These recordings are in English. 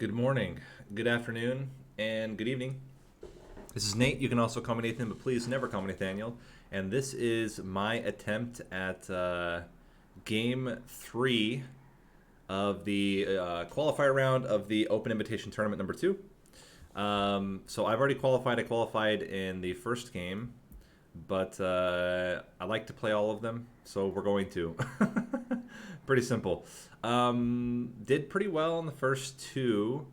Good morning, good afternoon, and good evening. This is Nate. You can also call me Nathan, but please never call me Nathaniel. And this is my attempt at game 3 of the qualifier round of the Open Invitation Tournament number 2. So I've already qualified. I qualified in the first game, but I like to play all of them, so we're going to. Pretty simple. Did pretty well in the first two.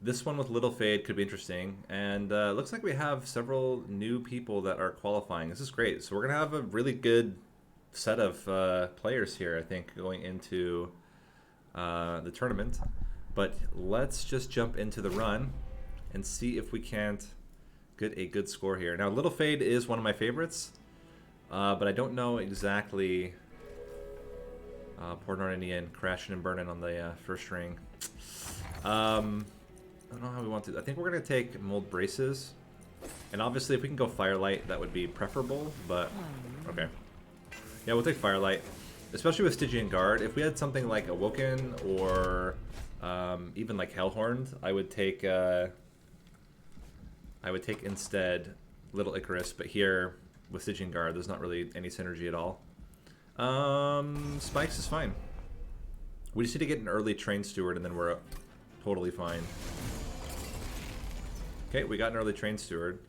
This one with Little Fade could be interesting. And looks like we have several new people that are qualifying. This is great. So we're going to have a really good set of players here, I think, going into the tournament. But let's just jump into the run and see if we can't get a good score here. Now, Little Fade is one of my favorites, but I don't know exactly... poor Northern Indian crashing and burning on the first ring. I don't know how we want to. I think we're going to take mold braces. And obviously, if we can go firelight, that would be preferable. But, okay. Yeah, we'll take firelight. Especially with Stygian Guard. If we had something like Awoken or even like Hellhorned, I would take instead Little Icarus. But here, with Stygian Guard, there's not really any synergy at all. Spikes is fine. We just need to get an early Train Steward and then we're totally fine. Okay, we got an early Train Steward.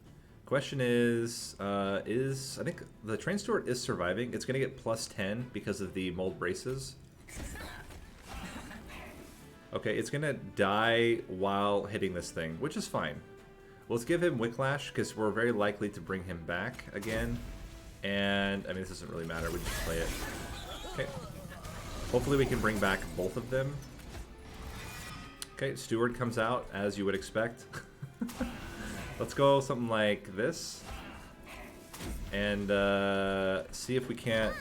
Question is I think the Train Steward is surviving. It's going to get plus 10 because of the mold braces. Okay, it's going to die while hitting this thing, which is fine. Well, let's give him Wicklash because we're very likely to bring him back again. And, I mean, this doesn't really matter. We just play it. Okay. Hopefully we can bring back both of them. Okay, Steward comes out, as you would expect. Let's go something like this. And see if we can't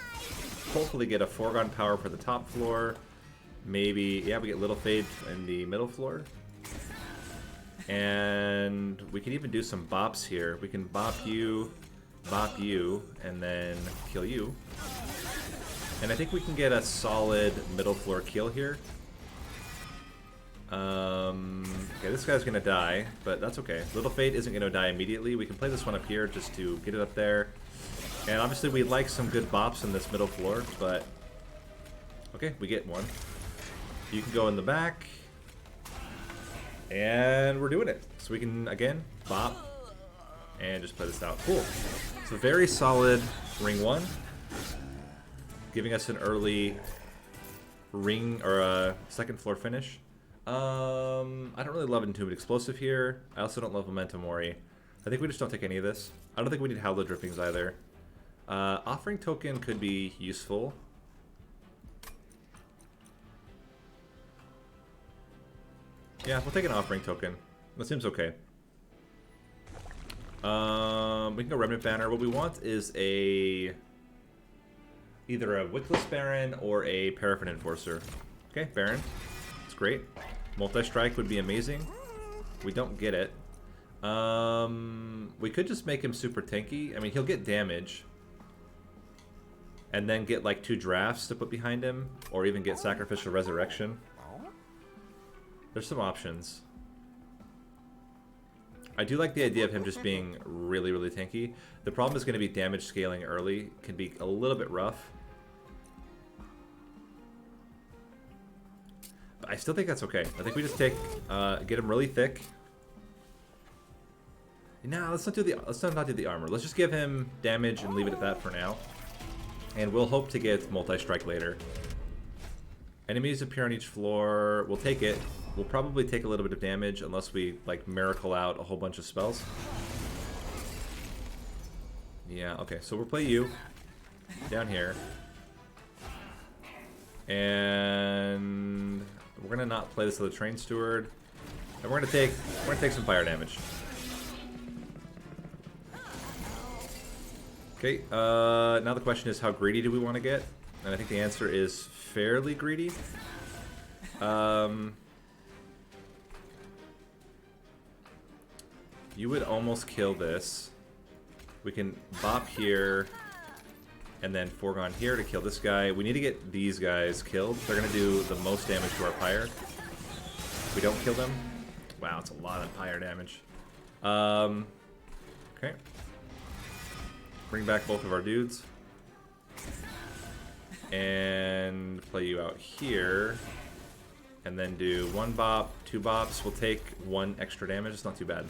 hopefully get a foregone power for the top floor. Maybe, yeah, we get Little Fade in the middle floor. And we can even do some bops here. We can bop you, and then kill you. And I think we can get a solid middle floor kill here. Okay, this guy's gonna die, but that's okay. Little Fade isn't gonna die immediately. We can play this one up here just to get it up there. And obviously we'd like some good bops in this middle floor, but... Okay, we get one. You can go in the back. And we're doing it. So we can, again, bop. And just play this out. Cool. So very solid ring 1. Giving us an early ring, or a second floor finish. I don't really love Entombed Explosive here. I also don't love Memento Mori. I think we just don't take any of this. I don't think we need Howler Drippings either. Offering Token could be useful. Yeah, we'll take an Offering Token. That seems okay. We can go Remnant Banner. What we want is either a Wickless Baron or a Paraffin Enforcer. Okay, Baron. It's great. Multi-Strike would be amazing. We don't get it. We could just make him super tanky. I mean, he'll get damage. And then get like 2 drafts to put behind him. Or even get Sacrificial Resurrection. There's some options. I do like the idea of him just being really, really tanky. The problem is going to be damage scaling early. Can be a little bit rough. But I still think that's okay. I think we just take, get him really thick. No, let's not do the armor. Let's just give him damage and leave it at that for now. And we'll hope to get multi-strike later. Enemies appear on each floor. We'll take it. We'll probably take a little bit of damage unless we, like, miracle out a whole bunch of spells. Yeah, okay. So we'll play you down here. And we're going to not play this other Train Steward. And we're going to take some fire damage. Okay, now the question is how greedy do we want to get? And I think the answer is fairly greedy. You would almost kill this. We can bop here and then foregone here to kill this guy. We need to get these guys killed. They're going to do the most damage to our pyre. We don't kill them. Wow, it's a lot of fire damage. Okay. Bring back both of our dudes. And play you out here. And then do 1 bop, 2 bops. We'll take 1 extra damage. It's not too bad.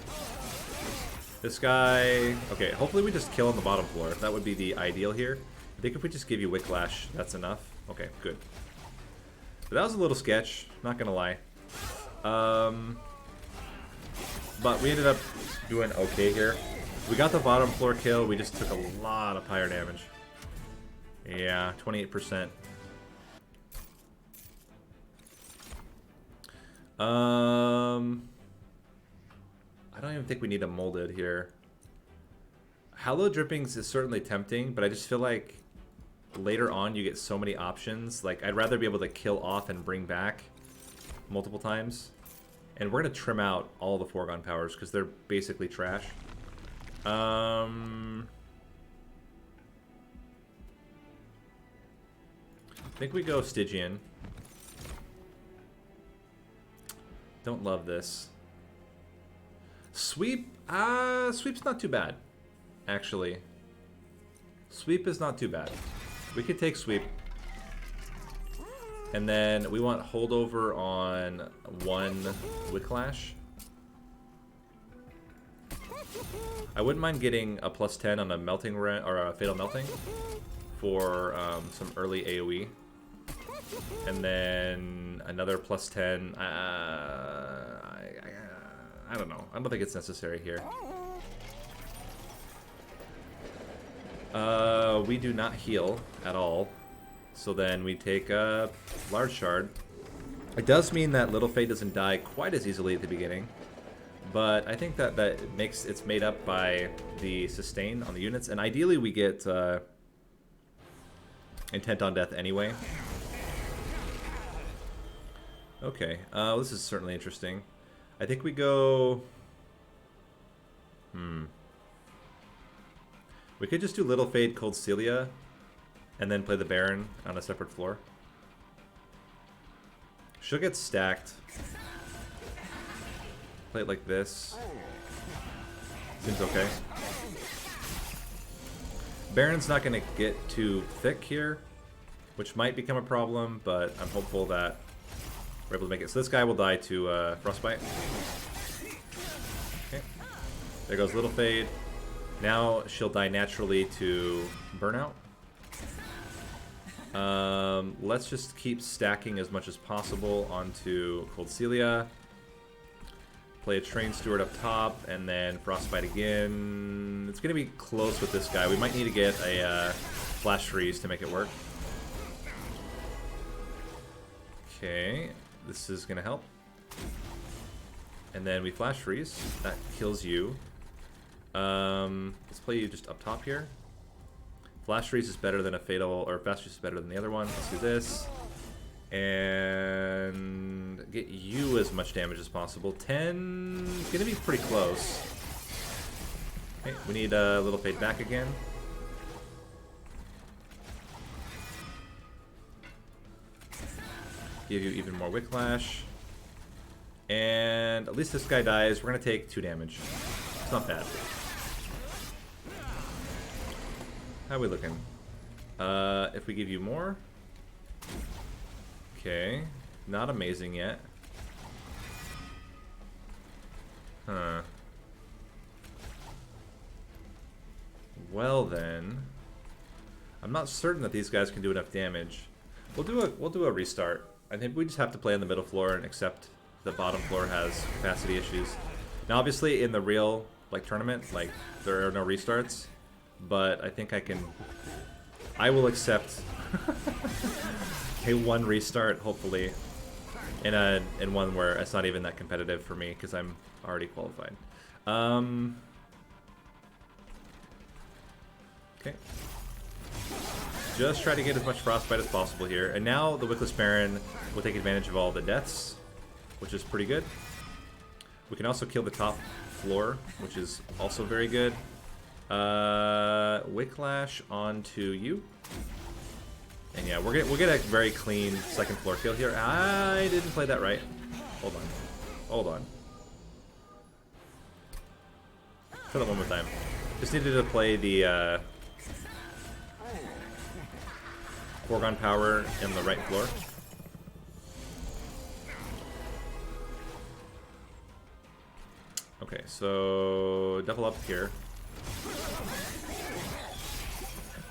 This guy... Okay, hopefully we just kill on the bottom floor. That would be the ideal here. I think if we just give you Whiplash, that's enough. Okay, good. But that was a little sketch, not gonna lie. But we ended up doing okay here. We got the bottom floor kill, we just took a lot of fire damage. Yeah, 28%. I don't even think we need a molded here. Hallow Drippings is certainly tempting, but I just feel like later on you get so many options. Like, I'd rather be able to kill off and bring back multiple times. And we're going to trim out all the foregone powers because they're basically trash. I think we go Stygian. Don't love this. Sweep? Sweep's not too bad, actually. Sweep is not too bad. We could take Sweep. And then we want holdover on 1 Whiplash. I wouldn't mind getting a +10 on a melting or a fatal melting for some early AoE. And then another +10. I don't know. I don't think it's necessary here. We do not heal at all. So then we take a large shard. It does mean that Little Fate doesn't die quite as easily at the beginning. But I think that it's made up by the sustain on the units. And ideally we get Intent on Death anyway. Okay, this is certainly interesting. I think we go... We could just do Little Fade, Cold Celia, and then play the Baron on a separate floor. She'll get stacked. Play it like this. Seems okay. Baron's not going to get too thick here, which might become a problem, but I'm hopeful that we're able to make it. So this guy will die to Frostbite. Okay. There goes Little Fade. Now she'll die naturally to Burnout. Let's just keep stacking as much as possible onto Cold Celia. Play a Train Steward up top, and then Frostbite again. It's going to be close with this guy. We might need to get a Flash Freeze to make it work. Okay, this is going to help. And then we Flash Freeze. That kills you. Let's play you just up top here. Flash Freeze is better than a Fatal, or Fast Freeze is better than the other one. Let's do this. And get you as much damage as possible. 10 is going to be pretty close. Okay, we need a Little Fade back again. Give you even more Whiplash. And at least this guy dies. We're going to take 2 damage. It's not bad. How are we looking? If we give you more... Okay, not amazing yet. Huh. Well then, I'm not certain that these guys can do enough damage. We'll do a restart. I think we just have to play on the middle floor and accept the bottom floor has capacity issues. Now, obviously, in the real tournament, there are no restarts, but I think I will accept. A 1 restart, hopefully, in one where it's not even that competitive for me because I'm already qualified. Okay. Just try to get as much Frostbite as possible here. And now the Wickless Baron will take advantage of all the deaths, which is pretty good. We can also kill the top floor, which is also very good. Wicklash onto you. And yeah, we'll get a very clean second floor kill here. I didn't play that right. Hold on. Hold on. Try that one more time. Just needed to play the foregone power in the right floor. Okay, so double up here.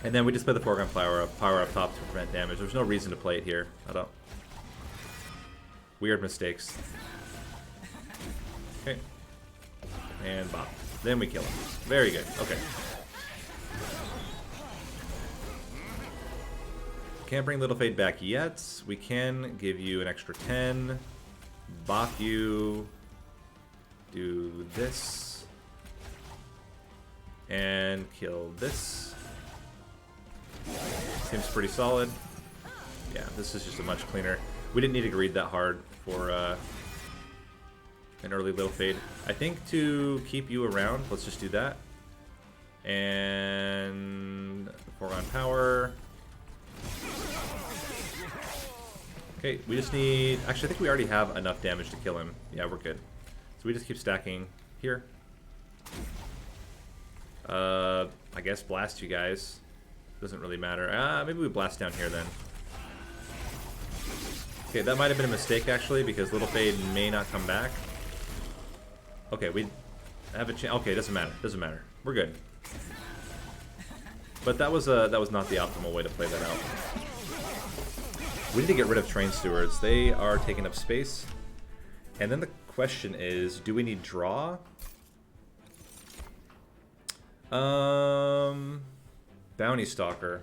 And then we just play the foregone power up top to prevent damage. There's no reason to play it here. I don't. Weird mistakes. Okay. And bop. Then we kill him. Very good. Okay. Can't bring Little Fade back yet. We can give you an extra 10. Bop you. Do this. And kill this. Seems pretty solid. Yeah, this is just a much cleaner. We didn't need to greed that hard for an early Little Fade. I think to keep you around, let's just do that. And foregone power. Okay, we just need... Actually, I think we already have enough damage to kill him. Yeah, we're good. So we just keep stacking here. I guess blast you guys. Doesn't really matter. Maybe we blast down here then. Okay, that might have been a mistake actually, because Little Fade may not come back. Okay, we have a chance. Okay, doesn't matter. Doesn't matter. We're good. But that was not the optimal way to play that out. We need to get rid of Train Stewards. They are taking up space. And then the question is, do we need draw? Bounty Stalker.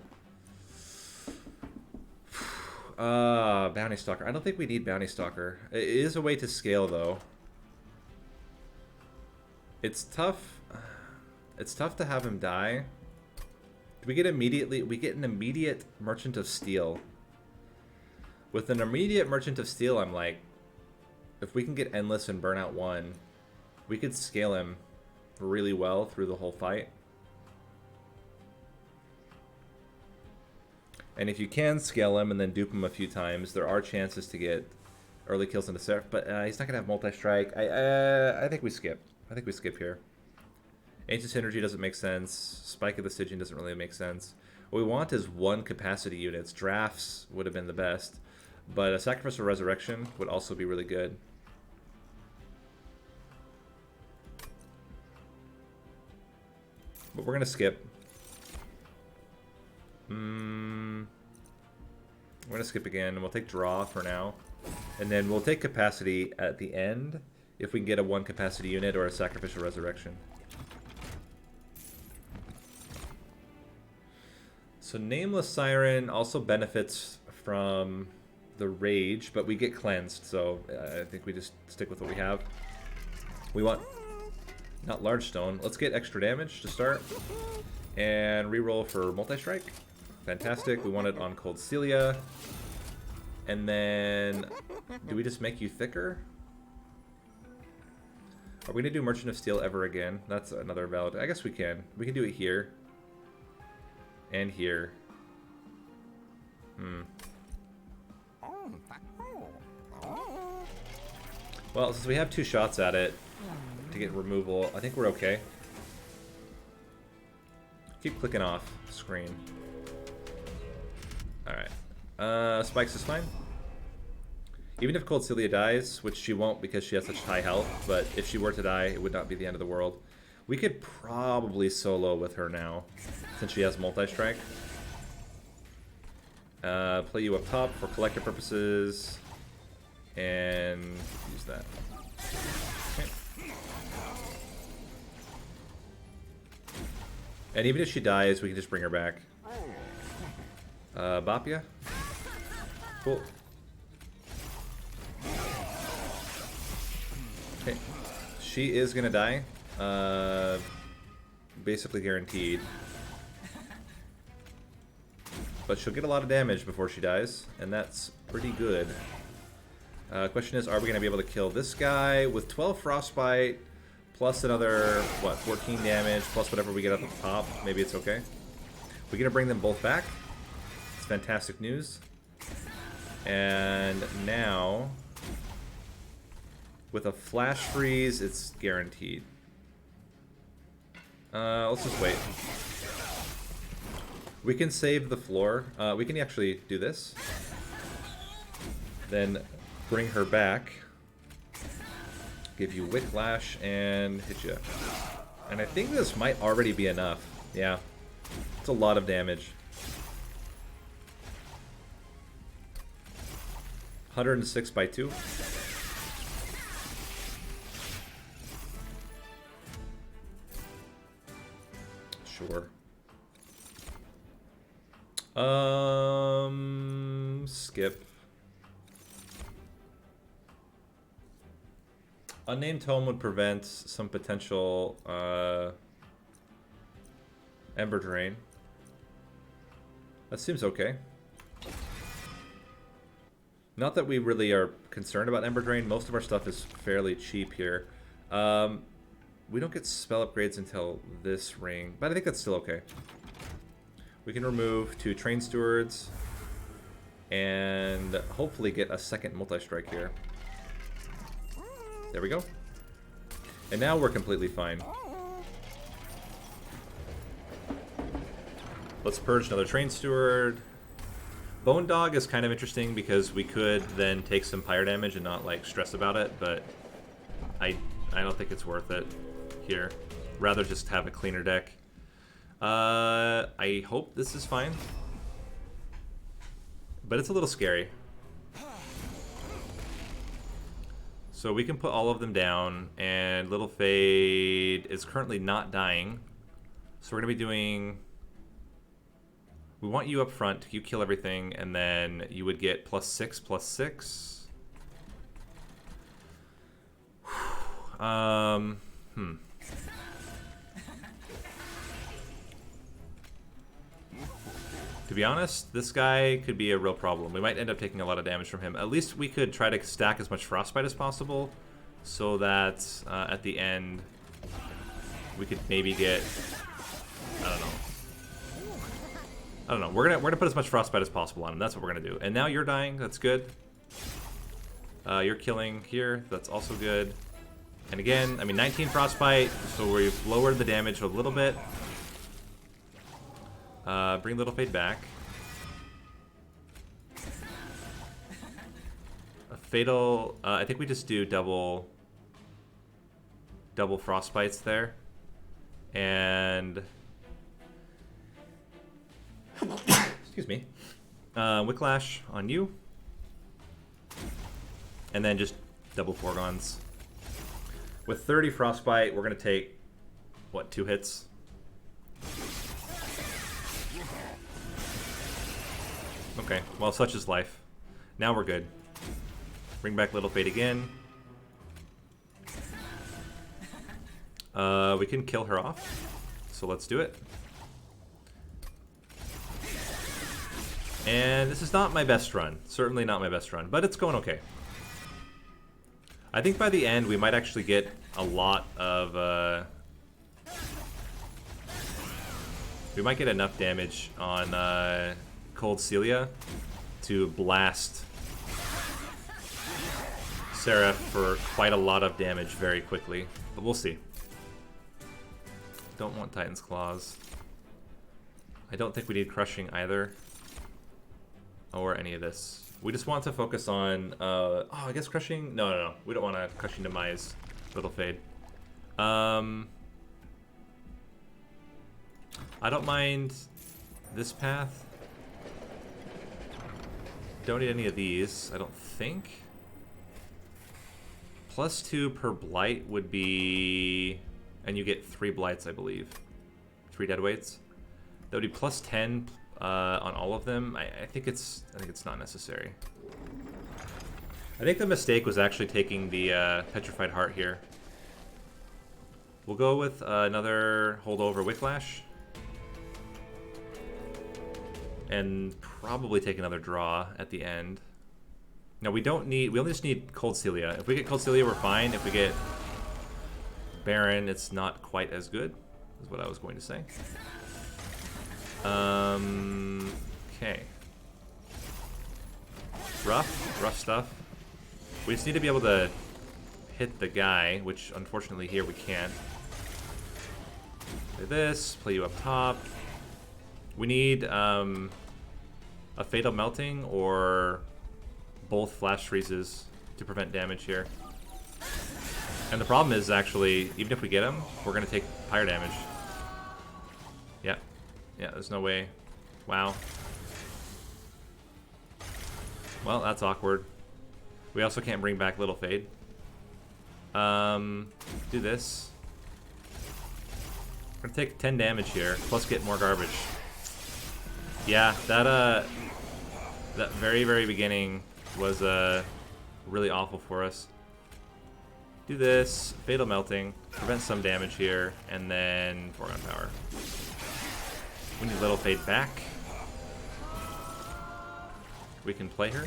Bounty Stalker. I don't think we need Bounty Stalker. It is a way to scale, though. It's tough. It's tough to have him die. We get immediately. We get an immediate Merchant of Steel. With an immediate Merchant of Steel, I'm like, if we can get Endless and burn out 1, we could scale him really well through the whole fight. And if you can scale him and then dupe him a few times, there are chances to get early kills into Seraph. But he's not going to have multi-strike. I think we skip. I think we skip here. Ancient Synergy doesn't make sense. Spike of the Stygian doesn't really make sense. What we want is 1 capacity units. Drafts would have been the best. But a Sacrificial Resurrection would also be really good. But we're going to skip. We're going to skip again, and we'll take draw for now. And then we'll take capacity at the end if we can get a 1 capacity unit or a Sacrificial Resurrection. So Nameless Siren also benefits from the Rage, but we get cleansed, so I think we just stick with what we have. We want not Large Stone. Let's get extra damage to start. And reroll for Multi-Strike. Fantastic. We want it on Cold Celia. And then, do we just make you thicker? Are we going to do Merchant of Steel ever again? That's another valid... I guess we can. We can do it here. And here. Well, since we have 2 shots at it to get removal, I think we're okay. Keep clicking off screen. Alright. Spikes is fine. Even if Cold Celia dies, which she won't because she has such high health, but if she were to die, it would not be the end of the world. We could probably solo with her now, since she has multi-strike. Play you up top for collector purposes, and use that. Okay. And even if she dies, we can just bring her back. Bapia? Cool. Okay. She is gonna die. Basically guaranteed. But she'll get a lot of damage before she dies, and that's pretty good. Question is, are we going to be able to kill this guy with 12 Frostbite, plus another, what, 14 damage, plus whatever we get at the top? Maybe it's okay. We're going to bring them both back. It's fantastic news. And now, With a flash freeze, it's guaranteed. Let's just wait. We can save the floor. We can actually do this. Then bring her back. Give you whiplash and hit you. And I think this might already be enough. Yeah. It's a lot of damage. 106 by 2. Sure. Skip. Unnamed Tome would prevent some potential Ember Drain. That seems okay. Not that we really are concerned about Ember Drain. Most of our stuff is fairly cheap here. We don't get spell upgrades until this ring, but I think that's still okay. We can remove 2 Train Stewards and hopefully get a second multi-strike here. There we go. And now we're completely fine. Let's purge another Train Steward. Bone Dog is kind of interesting because we could then take some pyre damage and not like stress about it, but I don't think it's worth it here. Rather just have a cleaner deck. I hope this is fine. But it's a little scary. So we can put all of them down, and Little Fade is currently not dying. So we're going to be doing... We want you up front, you kill everything, and then you would get +6/+6. To be honest, this guy could be a real problem. We might end up taking a lot of damage from him. At least we could try to stack as much Frostbite as possible, so that at the end we could maybe get... I don't know. We're gonna put as much Frostbite as possible on him. That's what we're gonna do. And now you're dying. That's good. You're killing here. That's also good. And again, I mean, 19 Frostbite, so we've lowered the damage a little bit. Bring Little Fade back. A Fatal... I think we just do double Frostbites there. And... Excuse me. Whiplash on you. And then just double Foregons. With 30 Frostbite, we're going to take, what, 2 hits? Okay, well, such is life. Now we're good. Bring back Little Fade again. We can kill her off. So let's do it. And this is not my best run. Certainly not my best run, but it's going okay. I think by the end we might actually get a lot of... we might get enough damage on Cold Celia to blast Seraph for quite a lot of damage very quickly. But we'll see. Don't want Titan's Claws. I don't think we need Crushing either. Or any of this. We just want to focus on, oh, I guess Crushing? No. We don't want to Crushing Demise Little Fade. I don't mind this path. Don't need any of these, I don't think. +2 per Blight would be... And you get 3 Blights, I believe. 3 Deadweights. That would be +10 on all of them. I think it's not necessary. I think the mistake was actually taking the Petrified Heart here. We'll go with another holdover Whiplash. And probably take another draw at the end. No, we don't need... We only just need Cold Celia. If we get Cold Celia, we're fine. If we get Baron, it's not quite as good, is what I was going to say. Okay. Rough stuff. We just need to be able to hit the guy, which unfortunately here we can't. Play this, play you up top. We need a Fatal Melting or both Flash Freezes to prevent damage here. And the problem is actually, even if we get him, we're going to take higher damage. Yeah. Yeah, there's no way. Wow. Well, that's awkward. We also can't bring back Little Fade. Do this. We're gonna take 10 damage here, plus get more garbage. Yeah, that very, very beginning was really awful for us. Do this, Fatal Melting, prevent some damage here, and then Foregone Power. We need Little Fade back. We can play her.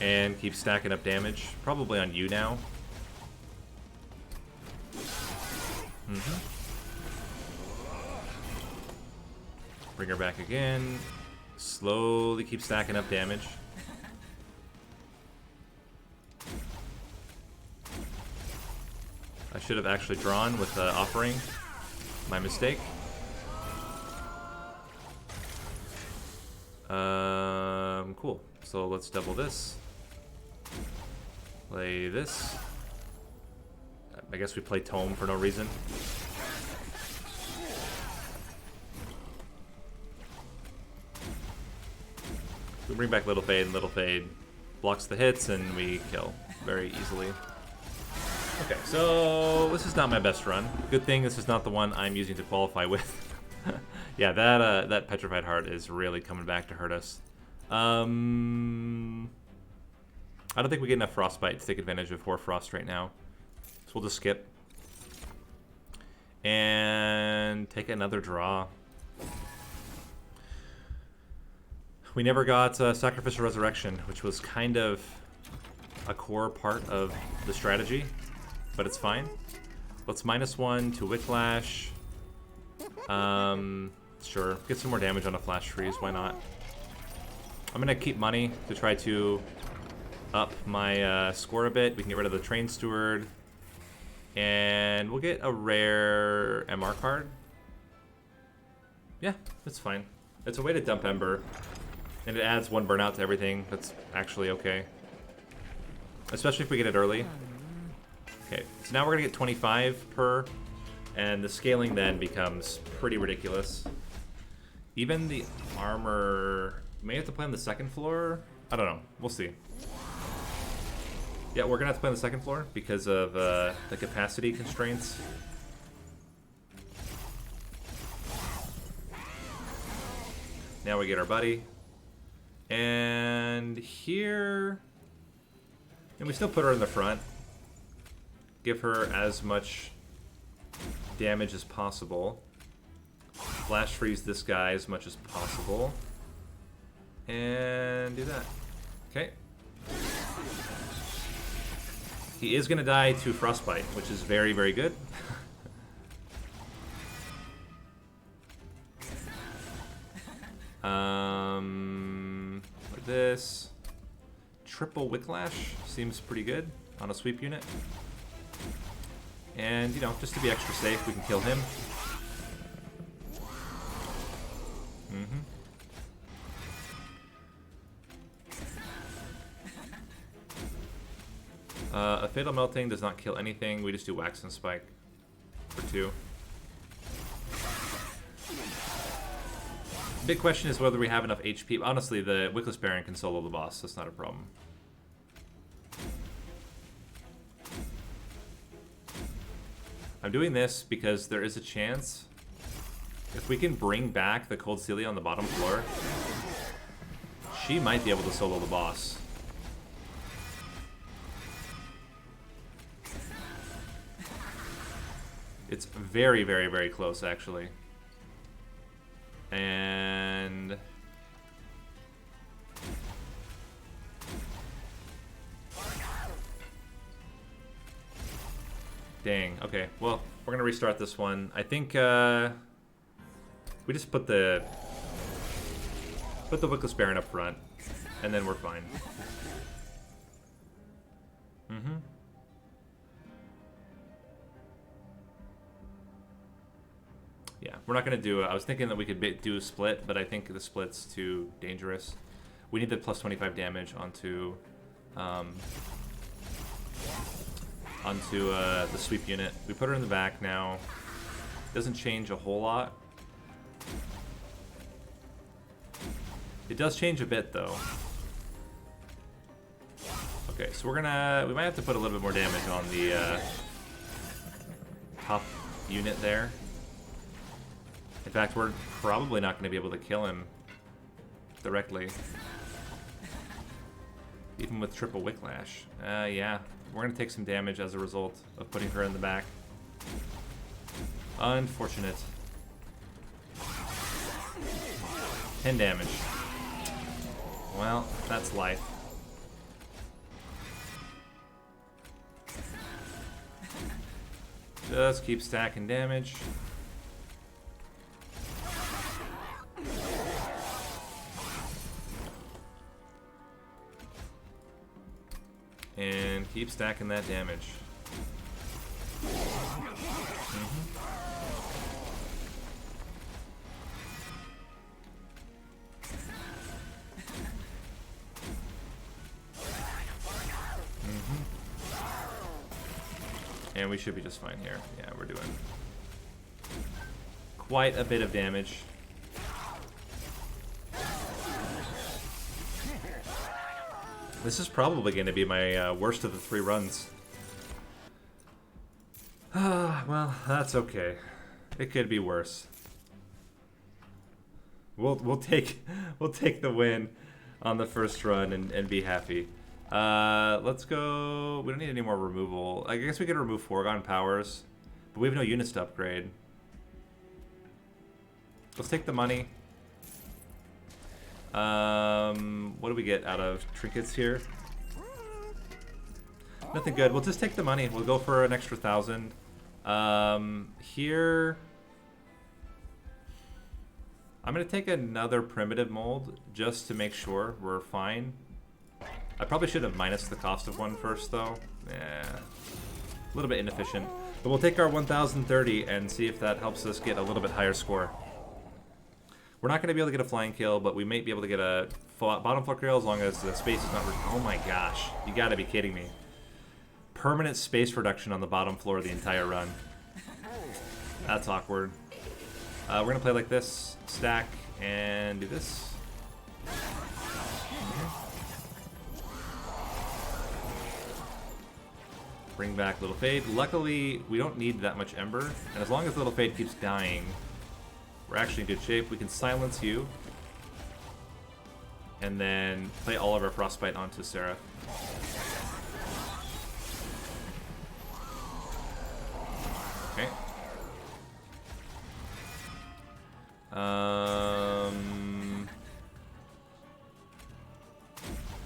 And keep stacking up damage. Probably on you now. Bring her back again. Slowly keep stacking up damage. I should have actually drawn with the offering. My mistake. Cool. So let's double this. Play this. I guess we play Tome for no reason. We bring back Little Fade, and Little Fade blocks the hits, and we kill very easily. Okay, so this is not my best run. Good thing this is not the one I'm using to qualify with. Yeah, that Petrified Heart is really coming back to hurt us. I don't think we get enough Frostbite to take advantage of Hoarfrost right now. So we'll just skip. And take another draw. We never got Sacrificial Resurrection, which was kind of a core part of the strategy, but it's fine. Let's -1 to Whiplash. Sure, get some more damage on a Flash Freeze, why not? I'm gonna keep money to try to up my score a bit. We can get rid of the Train Steward. And we'll get a rare MR card. Yeah, that's fine. It's a way to dump Ember. And it adds 1 burnout to everything. That's actually okay. Especially if we get it early. Okay, so now we're gonna get 25 per. And the scaling then becomes pretty ridiculous. Even the armor... May have to play on the second floor? I don't know. We'll see. Yeah, we're gonna have to play on the second floor because of the capacity constraints. Now we get our buddy. And here... And we still put her in the front. Give her as much damage as possible. Flash freeze this guy as much as possible. And do that. Okay. He is going to die to Frostbite, which is very, very good. Like this. Triple Whiplash seems pretty good on a sweep unit. And, you know, just to be extra safe, we can kill him. A Fatal Melting does not kill anything. We just do Wax and Spike for 2. Big question is whether we have enough HP. Honestly, the Wickless Baron can solo the boss. That's not a problem. I'm doing this because there is a chance if we can bring back the Cold Celia on the bottom floor, she might be able to solo the boss. It's very, very, very close, actually. And... Dang, okay. Well, we're gonna restart this one. I think, we just put the Wickless Baron up front, and then we're fine. Mm-hmm. Yeah, we're not going to do it. I was thinking that we could do a split, but I think the split's too dangerous. We need the plus 25 damage onto the sweep unit. We put her in the back now. Doesn't change a whole lot. It does change a bit, though. Okay, so we might have to put a little bit more damage on the top unit there. In fact, we're probably not going to be able to kill him directly. Even with triple Wicklash. Yeah, we're going to take some damage as a result of putting her in the back. Unfortunate. 10 damage. Well, that's life. Just keep stacking damage. And keep stacking that damage. And we should be just fine here. Yeah, we're doing quite a bit of damage. This is probably going to be my worst of the 3 runs. Well, that's okay. It could be worse. We'll take the win on the first run and be happy. Let's go. We don't need any more removal. I guess we could remove foregone powers, but we have no units to upgrade. Let's take the money. What do we get out of trinkets here? Nothing good. We'll just take the money. We'll go for an extra 1,000. Here, I'm gonna take another primitive mold just to make sure we're fine. I probably should have minus the cost of one first, though. Yeah, a little bit inefficient. But we'll take our 1,030 and see if that helps us get a little bit higher score. We're not going to be able to get a flying kill, but we might be able to get a bottom floor kill as long as the space is not... Oh my gosh, you gotta be kidding me. Permanent space reduction on the bottom floor the entire run. That's awkward. We're going to play like this, stack, and do this. Bring back Little Fade. Luckily, we don't need that much Ember, and as long as Little Fade keeps dying, we're actually in good shape. We can silence you, and then play all of our Frostbite onto Seraph. Okay.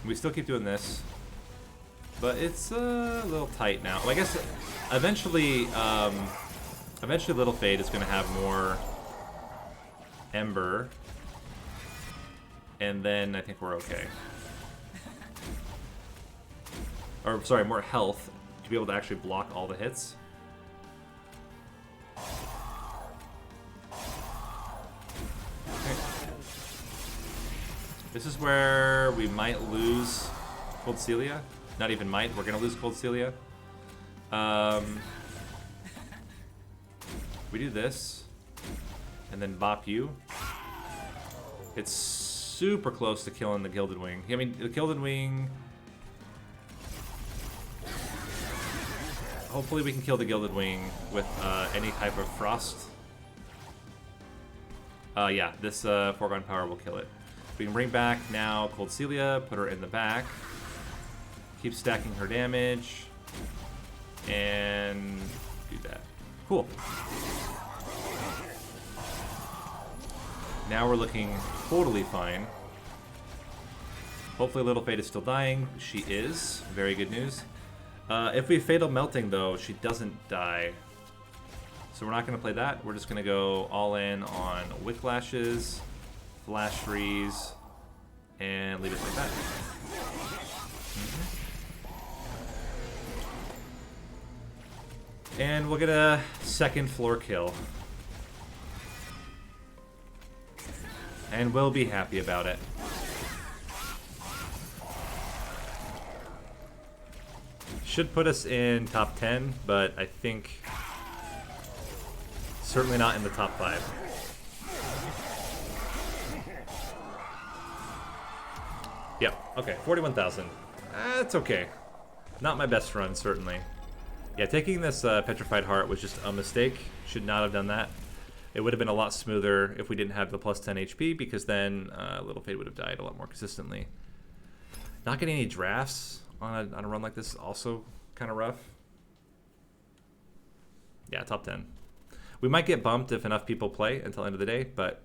We still keep doing this, but it's a little tight now. Well, I guess eventually Little Fade is going to have more Ember, and then I think we're okay. Or, sorry, more health to be able to actually block all the hits. Okay. This is where we might lose Cold Celia. Not even might, we're going to lose Cold Celia. We do this. And then bop you. It's super close to killing the Gilded Wing. I mean, the Gilded Wing... Hopefully we can kill the Gilded Wing with any type of frost. Yeah, this Foregone Power will kill it. We can bring back now Cold Celia, put her in the back. Keep stacking her damage. And do that. Cool. Now we're looking totally fine. Hopefully Little Fade is still dying. She is. Very good news. If we Fatal Melting, though, she doesn't die. So we're not going to play that. We're just going to go all in on Wicklashes, Flash Freeze, and leave it like that. And we'll get a second floor kill. And we'll be happy about it. Should put us in top 10, but I think certainly not in the top 5. Yep, okay, 41,000. That's okay. Not my best run, certainly. Yeah, taking this Petrified Heart was just a mistake. Should not have done that. It would have been a lot smoother if we didn't have the plus 10 HP, because then Little Fade would have died a lot more consistently. Not getting any drafts on a run like this is also kind of rough. Yeah, top 10. We might get bumped if enough people play until the end of the day, but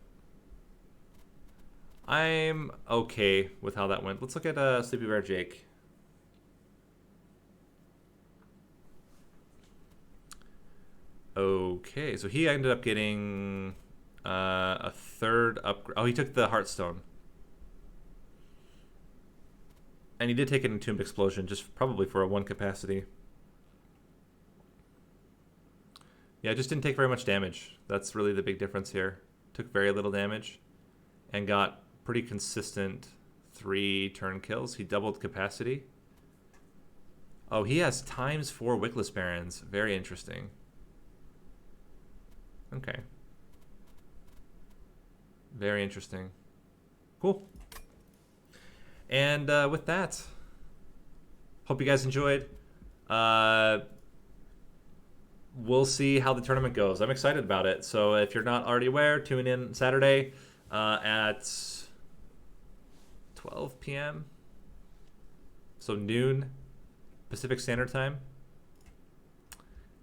I'm okay with how that went. Let's look at Sleepy Bear Jake. Okay, so he ended up getting a third upgrade. Oh, he took the Heartstone. And he did take an Entombed Explosion, just probably for a 1 capacity. Yeah, just didn't take very much damage. That's really the big difference here. Took very little damage and got pretty consistent 3 turn kills. He doubled capacity. Oh, he has ×4 Wickless Barons. Very interesting. Okay. Very interesting. Cool. And with that, hope you guys enjoyed. We'll see how the tournament goes. I'm excited about it. So if you're not already aware, tune in Saturday at 12 p.m. So noon Pacific Standard Time.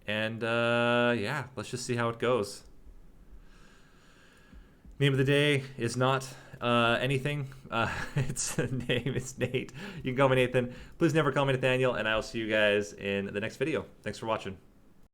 And yeah, let's just see how it goes. Name of the day is not anything. Its name is Nate. You can call me Nathan. Please never call me Nathaniel, and I will see you guys in the next video. Thanks for watching.